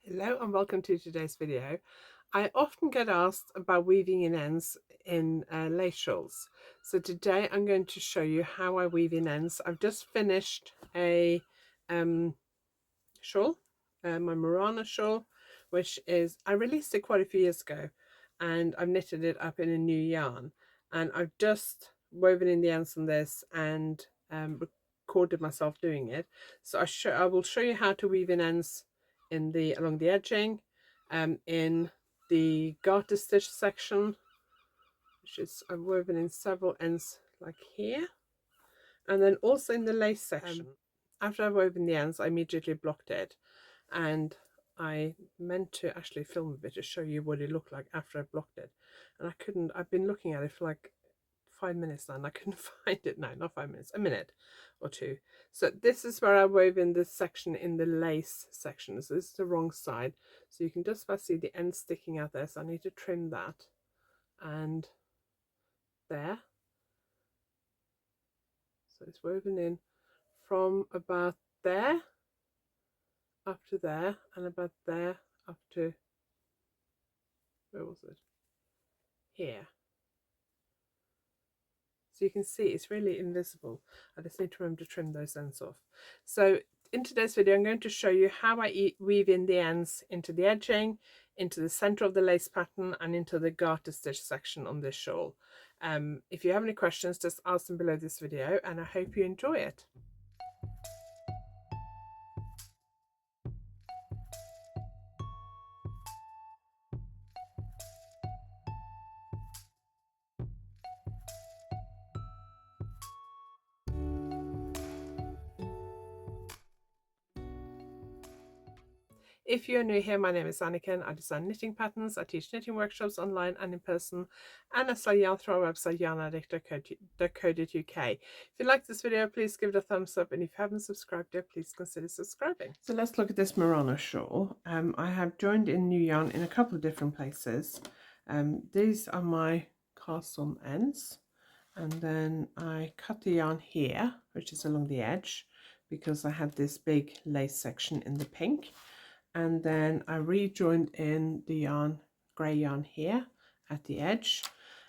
Hello and welcome to today's video. I often get asked about weaving in ends in lace shawls. So today I'm going to show you how I weave in ends. I've just finished a shawl, my Murana shawl, which is, I released it quite a few years ago and I've knitted it up in a new yarn. And I've just woven in the ends on this and recorded myself doing it. So I will show you how to weave in ends in the along the edging, in the garter stitch section, which is I've woven in several ends like here, and then also in the lace section. After I've woven the ends, I immediately blocked it, and I meant to actually film a bit to show you what it looked like after I blocked it, and I couldn't. I've been looking at it for like 5 minutes now and I couldn't find it. No, not 5 minutes, a minute or two. So this is where I wove in this section in the lace section. So this is the wrong side, so you can just about see the end sticking out there, so I need to trim that. And there, so it's woven in from about there up to there, and about there up to, where was it, here. So you can see it's really invisible. I just need to remember to trim those ends off. So in today's video, I'm going to show you how I weave in the ends into the edging, into the center of the lace pattern, and into the garter stitch section on this shawl. If you have any questions, just ask them below this video, and I hope you enjoy it. If you're new here, my name is Anniken. I design knitting patterns, I teach knitting workshops online and in person, and I sell yarn through our website yarnaddict.co.uk. If you like this video, please give it a thumbs up, and if you haven't subscribed yet, please consider subscribing. So let's look at this Murana shawl. I have joined in new yarn in a couple of different places. These are my cast on ends, and then I cut the yarn here, which is along the edge, because I had this big lace section in the pink. And then I rejoined in the yarn, grey yarn here at the edge.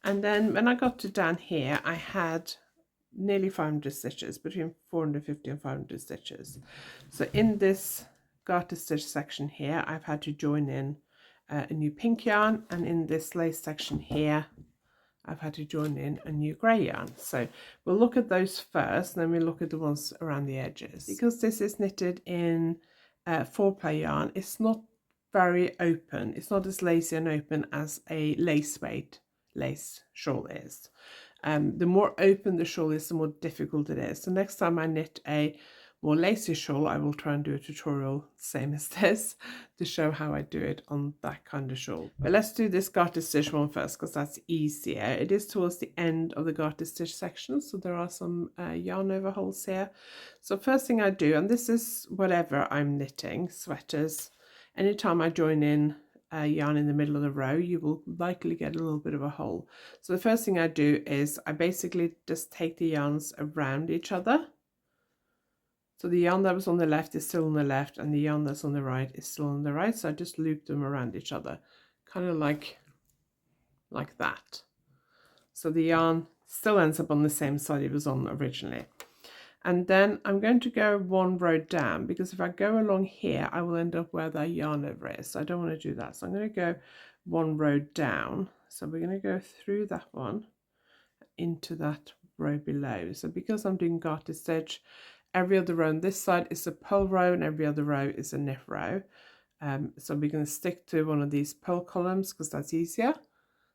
And then when I got to down here, I had nearly 500 stitches, between 450 and 500 stitches. So in this garter stitch section here, I've had to join in a new pink yarn, and in this lace section here, I've had to join in a new grey yarn. So we'll look at those first, and then we'll look at the ones around the edges. Because this is knitted in 4-ply yarn, it's not very open. It's not as lacy and open as a lace weight lace shawl is. The more open the shawl is, the more difficult it is. So next time I knit a more lacy shawl, I will try and do a tutorial same as this to show how I do it on that kind of shawl. But let's do this garter stitch one first, because that's easier. It is towards the end of the garter stitch section, so there are some yarn over holes here. So first thing I do, and this is whatever I'm knitting, sweaters, anytime I join in yarn in the middle of the row, you will likely get a little bit of a hole. So the first thing I do is I basically just take the yarns around each other. So the yarn that was on the left is still on the left, and the yarn that's on the right is still on the right. So I just loop them around each other, kind of like that. So the yarn still ends up on the same side it was on originally. And then I'm going to go one row down, because if I go along here, I will end up where that yarn over is. So I don't want to do that. So I'm going to go one row down. So we're going to go through that one into that row below. So because I'm doing garter stitch, every other row on this side is a purl row and every other row is a knit row. So we're going to stick to one of these purl columns because that's easier.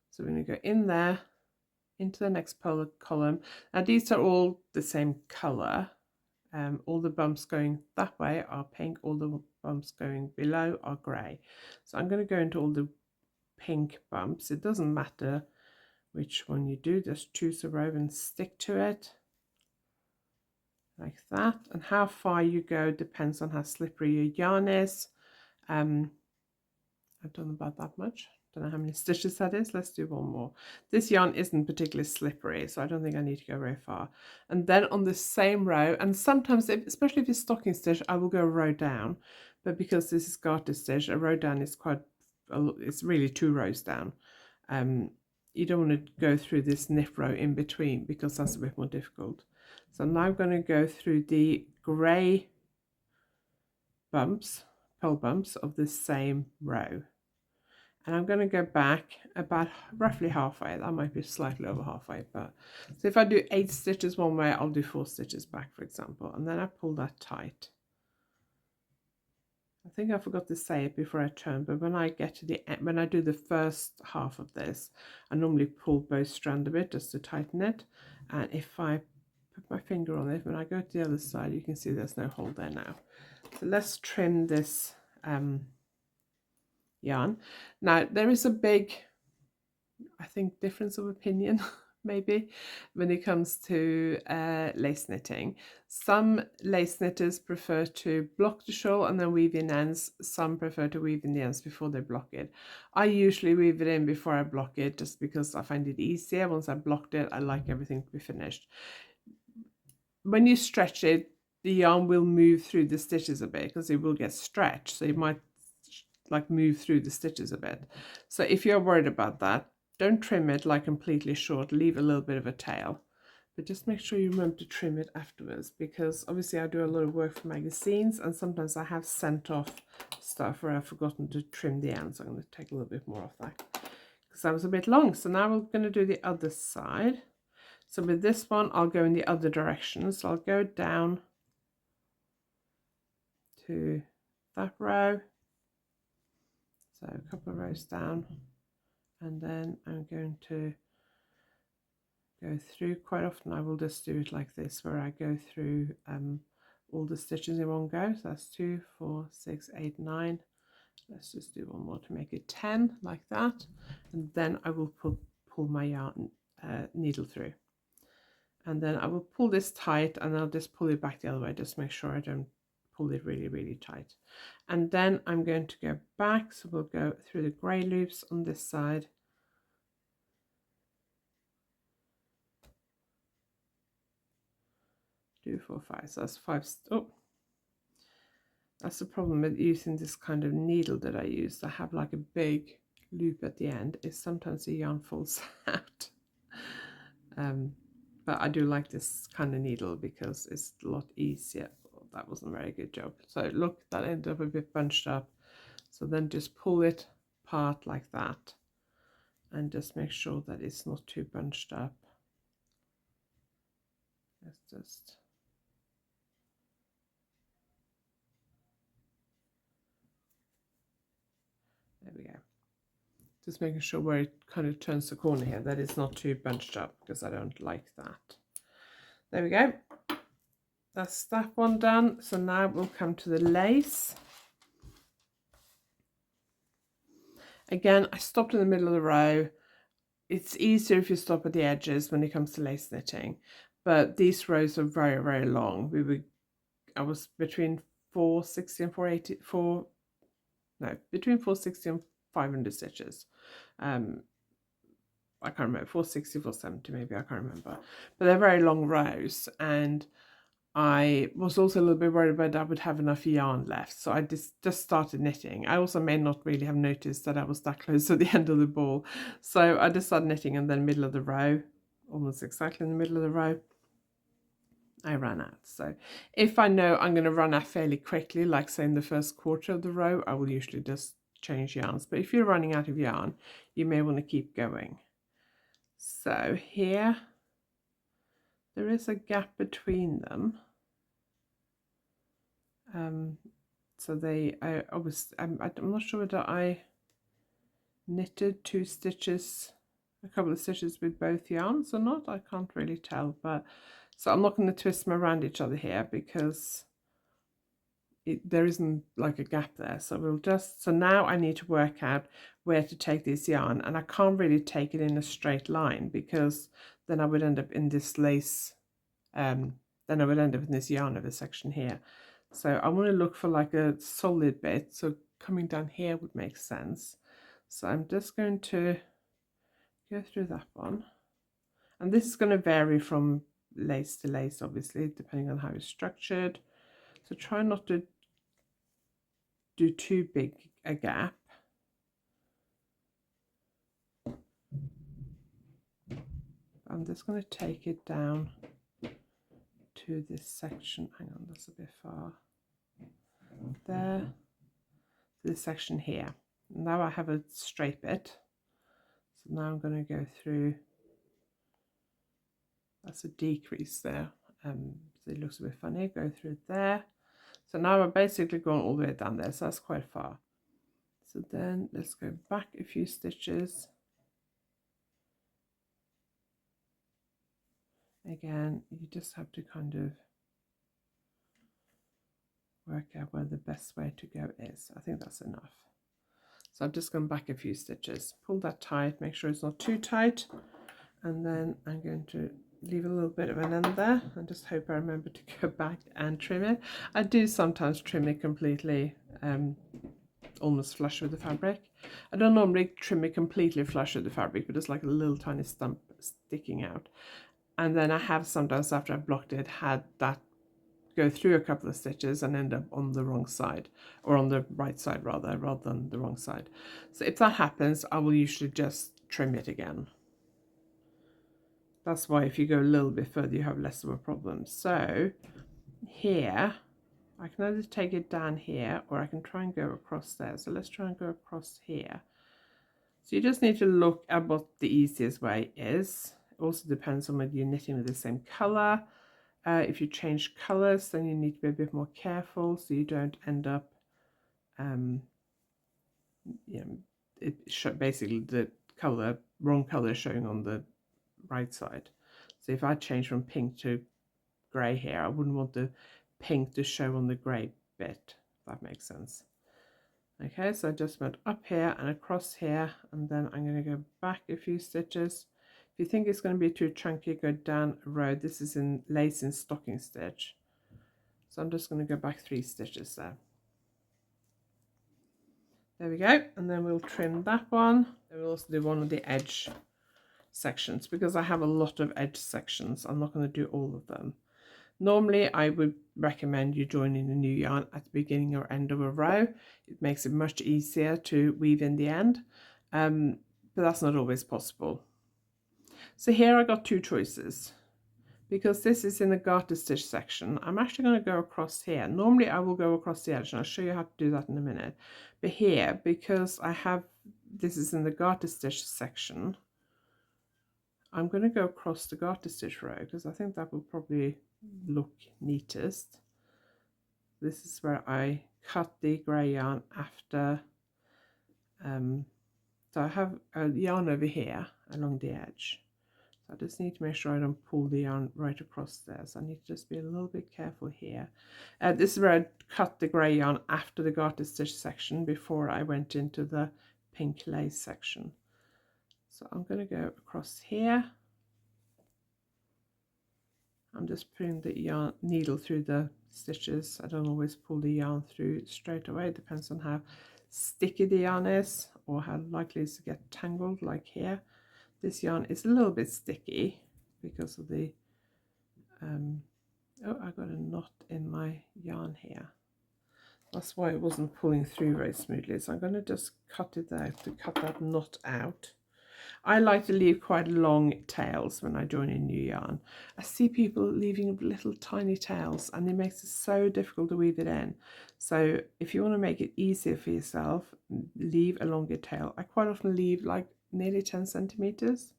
So we're going to go in there, into the next purl column. Now these are all the same color. All the bumps going that way are pink, all the bumps going below are grey. So I'm going to go into all the pink bumps. It doesn't matter which one you do, just choose a row and stick to it like that. And how far you go depends on how slippery your yarn is. I've done about that much. Don't know how many stitches that is. Let's do one more. This yarn isn't particularly slippery, so I don't think I need to go very far. And then on the same row, and sometimes, especially if it's stocking stitch, I will go a row down. but because this is garter stitch, a row down is it's really 2 rows down. You don't want to go through this knit row in between because that's a bit more difficult. So now I'm going to go through the grey bumps, pole bumps of the same row. And I'm going to go back about roughly halfway. That might be slightly over halfway, but so if I do 8 stitches one way, I'll do 4 stitches back, for example, and then I pull that tight. I think I forgot to say it before I turn, but when I get to the end, when I do the first half of this, I normally pull both strands a bit just to tighten it. And if I put my finger on it, when I go to the other side, you can see there's no hole there now. So let's trim this yarn. Now there is a big, I think, difference of opinion maybe when it comes to lace knitting. Some lace knitters prefer to block the shawl and then weave in ends. Some prefer to weave in the ends before they block it. I usually weave it in before I block it just because I find it easier. Once I blocked it, I like everything to be finished. When you stretch it, the yarn will move through the stitches a bit because it will get stretched, so you might like move through the stitches a bit. So if you're worried about that, don't trim it like completely short, leave a little bit of a tail, but just make sure you remember to trim it afterwards, because obviously I do a lot of work for magazines and sometimes I have sent off stuff where I've forgotten to trim the ends. So I'm going to take a little bit more off that because that was a bit long. So now we're going to do the other side. So with this one, I'll go in the other direction. So I'll go down to that row. So a couple of rows down. And then I'm going to go through. Quite often I will just do it like this, where I go through all the stitches in one go. So that's 2, 4, 6, 8, 9. Let's just do one more to make it 10, like that. And then I will pull my yarn needle through. And then I will pull this tight and I'll just pull it back the other way. Just make sure I don't pull it really, really tight. And then I'm going to go back. So we'll go through the grey loops on this side. Two, 4, 5. So that's 5. Oh, that's the problem with using this kind of needle that I use. I have like a big loop at the end. Is sometimes the yarn falls out. But I do like this kind of needle because it's a lot easier. Oh, that wasn't a very good job. So look, that ended up a bit bunched up. So then just pull it apart like that and just make sure that it's not too bunched up. Let's just... There we go. Just making sure where it kind of turns the corner here, that it's not too bunched up, because I don't like that. There we go. That's that one done. So now we'll come to the lace. Again, I stopped in the middle of the row. It's easier if you stop at the edges when it comes to lace knitting, but these rows are very, very long. I was between 460 and 480, between 460 and 500 stitches. I can't remember, 460, 470 maybe, I can't remember. But they're very long rows, and I was also a little bit worried about I would have enough yarn left, so I just started knitting. I also may not really have noticed that I was that close to the end of the ball, so I just started knitting, and then middle of the row, almost exactly in the middle of the row, I ran out. So if I know I'm going to run out fairly quickly, like say in the first quarter of the row, I will usually just change yarns. But if you're running out of yarn, you may want to keep going. So here there is a gap between them. So I'm not sure whether I knitted 2 stitches, a couple of stitches with both yarns or not. I can't really tell, but so I'm not going to twist them around each other here because there isn't like a gap there. So so now I need to work out where to take this yarn, and I can't really take it in a straight line because then I would end up in this lace, then I would end up in this yarn over section here. So I want to look for like a solid bit, so coming down here would make sense. So I'm just going to go through that one, and this is going to vary from lace to lace, obviously, depending on how it's structured. So try not to do too big a gap. I'm just going to take it down to this section. Hang on, that's a bit far. There, this section here. Now I have a straight bit. So now I'm going to go through. That's a decrease there. So it looks a bit funny. Go through there. So now I'm basically going all the way down there. So that's quite far. So then let's go back a few stitches. Again, you just have to kind of work out where the best way to go is. I think that's enough. So I've just gone back a few stitches. Pull that tight, make sure it's not too tight. And then I'm going to leave a little bit of an end there and just hope I remember to go back and trim it. I do sometimes trim it completely almost flush with the fabric. I don't normally trim it completely flush with the fabric, but it's like a little tiny stump sticking out. And then I have sometimes, after I've blocked it, had that go through a couple of stitches and end up on the wrong side, or on the right side rather than the wrong side. So if that happens, I will usually just trim it again. That's why if you go a little bit further, you have less of a problem. So here, I can either take it down here, or I can try and go across there. So let's try and go across here. So you just need to look at what the easiest way is. It also depends on whether you're knitting with the same color. If you change colors, then you need to be a bit more careful so you don't end up, basically the wrong color showing on the right side. So if I change from pink to grey here, I wouldn't want the pink to show on the grey bit, if that makes sense. Okay, so I just went up here and across here, and then I'm going to go back a few stitches. If you think it's going to be too chunky, go down a row. This is in lace and stocking stitch. So I'm just going to go back 3 stitches there. There we go, and then we'll trim that one. And we'll also do one of the edge sections, because I have a lot of edge sections. I'm not going to do all of them. Normally, I would recommend you joining a new yarn at the beginning or end of a row. It makes it much easier to weave in the end, but that's not always possible. So here I got 2 choices. Because this is in the garter stitch section, I'm actually going to go across here. Normally I will go across the edge, and I'll show you how to do that in a minute. But here, because this is in the garter stitch section, I'm going to go across the garter stitch row, because I think that will probably look neatest. This is where I cut the grey yarn after. So I have a yarn over here along the edge. So I just need to make sure I don't pull the yarn right across there. So I need to just be a little bit careful here. This is where I cut the grey yarn after the garter stitch section, before I went into the pink lace section. So I'm going to go across here. I'm just putting the yarn needle through the stitches. I don't always pull the yarn through straight away. It depends on how sticky the yarn is, or how likely it is to get tangled, like here. This yarn is a little bit sticky because of the oh, I got a knot in my yarn here. That's why it wasn't pulling through very smoothly. So I'm going to just cut it out to cut that knot out. I like to leave quite long tails when I join a new yarn. I see people leaving little tiny tails, and it makes it so difficult to weave it in. So if you want to make it easier for yourself, leave a longer tail. I quite often leave like nearly 10 centimeters.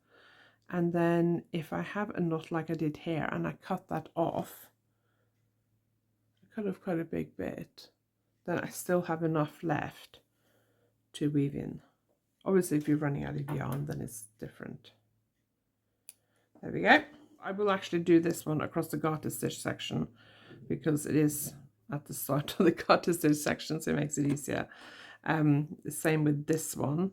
And then if I have a knot like I did here, and I cut that off, I cut off quite a big bit, then I still have enough left to weave in. Obviously, if you're running out of yarn, then it's different. There we go. I will actually do this one across the garter stitch section, because it is at the start of the garter stitch section, so it makes it easier. The same with this one.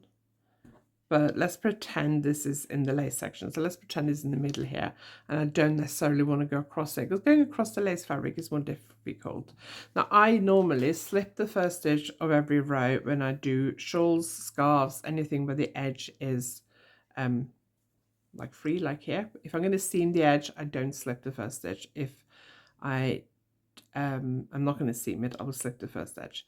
But let's pretend this is in the lace section. So let's pretend it's in the middle here. And I don't necessarily want to go across it, because going across the lace fabric is more difficult. Now, I normally slip the first stitch of every row when I do shawls, scarves, anything where the edge is like free, like here. If I'm going to seam the edge, I don't slip the first stitch. If I'm not going to seam it, I will slip the first edge.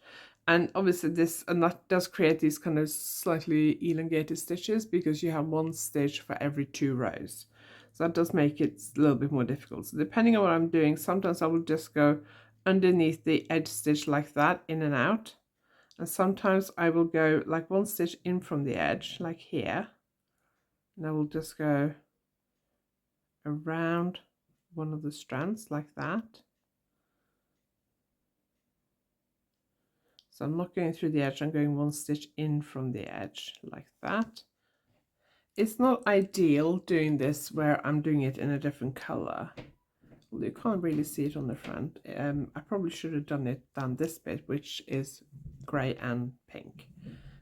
And obviously that does create these kind of slightly elongated stitches because you have one stitch for every 2 rows. So that does make it a little bit more difficult. So depending on what I'm doing, sometimes I will just go underneath the edge stitch like that, in and out. And sometimes I will go like 1 stitch in from the edge, like here. And I will just go around one of the strands like that. So I'm not going through the edge, I'm going 1 stitch in from the edge like that. It's not ideal doing this where I'm doing it in a different color. Well, you can't really see it on the front. I probably should have done this bit, which is grey and pink,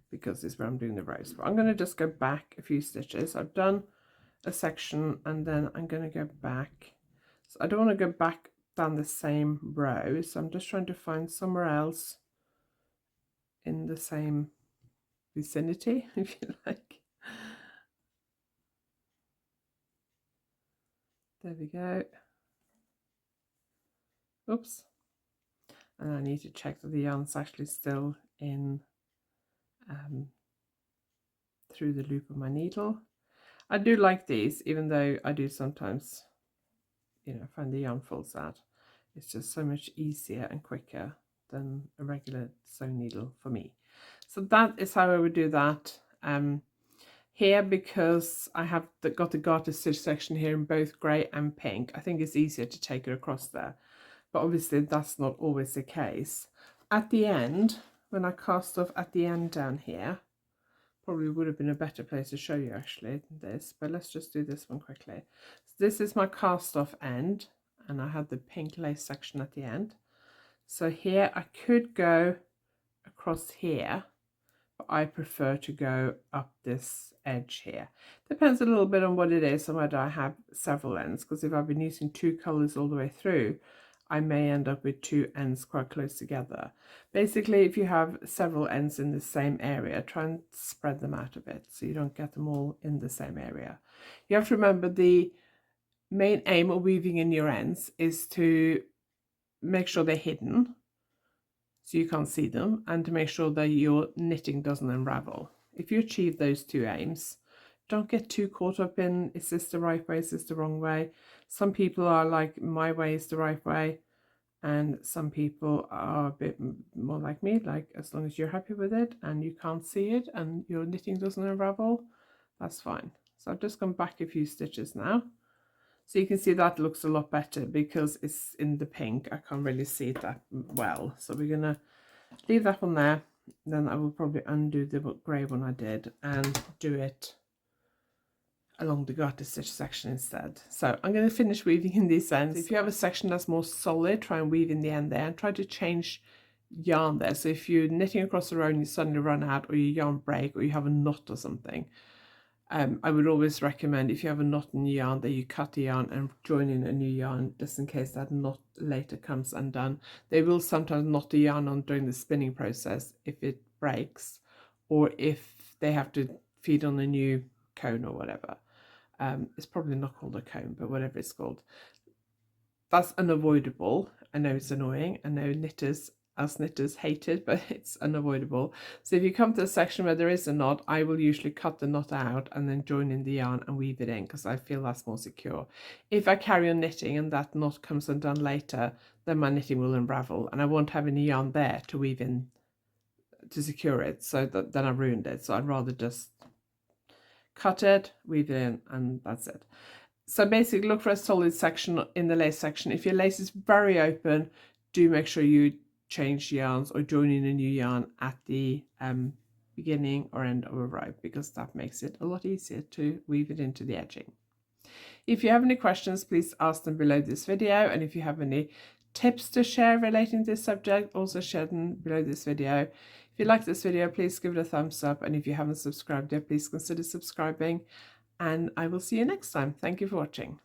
because this is where I'm doing the rows. But I'm going to just go back a few stitches. I've done a section and then I'm going to go back. So I don't want to go back down the same row, so I'm just trying to find somewhere else in the same vicinity, if you like. There we go. Oops. And I need to check that the yarn's actually still in through the loop of my needle. I do like these, even though I do sometimes, you know, find the yarn falls out. It's just so much easier and quicker than a regular sewing needle for me. So that is how I would do that. Here, because I have got the garter stitch section here in both grey and pink, I think it's easier to take it across there. But obviously that's not always the case. At the end, when I cast off at the end down here, probably would have been a better place to show you actually than this, but let's just do this one quickly. So this is my cast off end, and I had the pink lace section at the end. So here I could go across here, but I prefer to go up this edge here. Depends a little bit on what it is and whether I have several ends, because if I've been using 2 colors all the way through, I may end up with 2 ends quite close together. Basically, if you have several ends in the same area, try and spread them out a bit so you don't get them all in the same area. You have to remember the main aim of weaving in your ends is to make sure they're hidden so you can't see them, and to make sure that your knitting doesn't unravel. If you achieve those 2 aims, don't get too caught up in, is this the right way, is this the wrong way? Some people are like, my way is the right way, and some people are a bit more like me, like as long as you're happy with it and you can't see it and your knitting doesn't unravel, that's fine. So I've just gone back a few stitches now. So you can see that looks a lot better because it's in the pink. I can't really see it that well. So we're going to leave that one there. Then I will probably undo the grey one I did and do it along the garter stitch section instead. So I'm going to finish weaving in these ends. If you have a section that's more solid, try and weave in the end there and try to change yarn there. So if you're knitting across the row and you suddenly run out, or your yarn break, or you have a knot or something, I would always recommend, if you have a knot in your yarn, that you cut the yarn and join in a new yarn, just in case that knot later comes undone. They will sometimes knot the yarn on during the spinning process if it breaks, or if they have to feed on a new cone or whatever. It's probably not called a cone, but whatever it's called. That's unavoidable. I know it's annoying. I know us knitters hate it, but it's unavoidable. So if you come to a section where there is a knot, I will usually cut the knot out and then join in the yarn and weave it in, because I feel that's more secure. If I carry on knitting and that knot comes undone later, then my knitting will unravel and I won't have any yarn there to weave in to secure it, so that then I've ruined it. So I'd rather just cut it, weave it in, and that's it. So basically look for a solid section in the lace section. If your lace is very open, do make sure you change yarns or join in a new yarn at the beginning or end of a row, because that makes it a lot easier to weave it into the edging. If you have any questions, please ask them below this video, and if you have any tips to share relating to this subject, also share them below this video. If you like this video, please give it a thumbs up, and if you haven't subscribed yet, please consider subscribing, and I will see you next time. Thank you for watching.